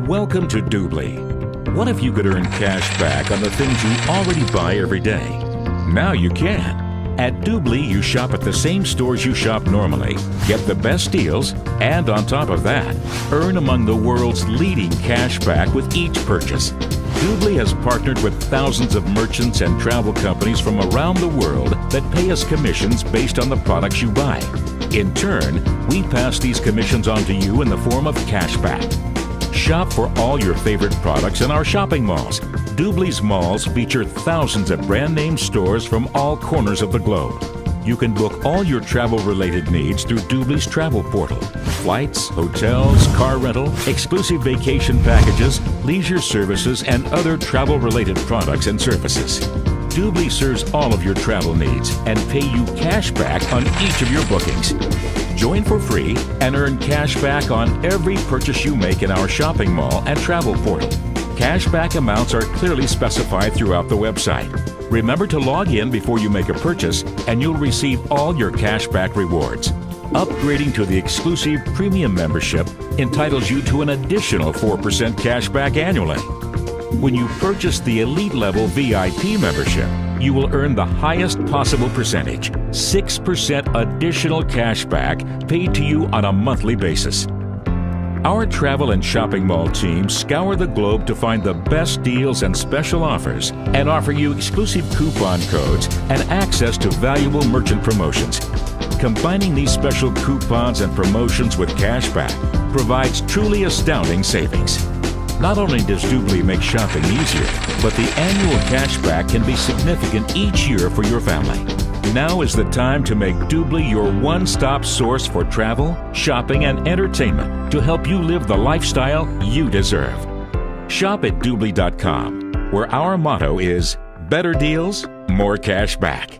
Welcome to Doobly. What if you could earn cash back on the things you already buy every day? Now you can. At Doobly, you shop at the same stores you shop normally, get the best deals, and on top of that, earn among the world's leading cash back with each purchase. Doobly has partnered with thousands of merchants and travel companies from around the world that pay us commissions based on the products you buy. In turn, we pass these commissions on to you in the form of cash back. Shop for all your favorite products in our shopping malls. Doobly's malls feature thousands of brand name stores from all corners of the globe. You can book all your travel-related needs through Doobly's travel portal. Flights, hotels, car rental, exclusive vacation packages, leisure services, and other travel-related products and services. Doobly serves all of your travel needs and pay you cash back on each of your bookings. Join for free and earn cash back on every purchase you make in our shopping mall and travel portal. Cashback amounts are clearly specified throughout the website. Remember to log in before you make a purchase and you'll receive all your cashback rewards. Upgrading to the exclusive premium membership entitles you to an additional 4% cashback annually. When you purchase the elite level VIP membership, you will earn the highest possible percentage, 6% additional cashback paid to you on a monthly basis. Our travel and shopping mall teams scour the globe to find the best deals and special offers and offer you exclusive coupon codes and access to valuable merchant promotions. Combining these special coupons and promotions with cashback provides truly astounding savings. Not only does Doobly make shopping easier, but the annual cashback can be significant each year for your family. Now is the time to make Doobly your one-stop source for travel, shopping, and entertainment to help you live the lifestyle you deserve. Shop at Doobly.com, where our motto is better deals, more cash back.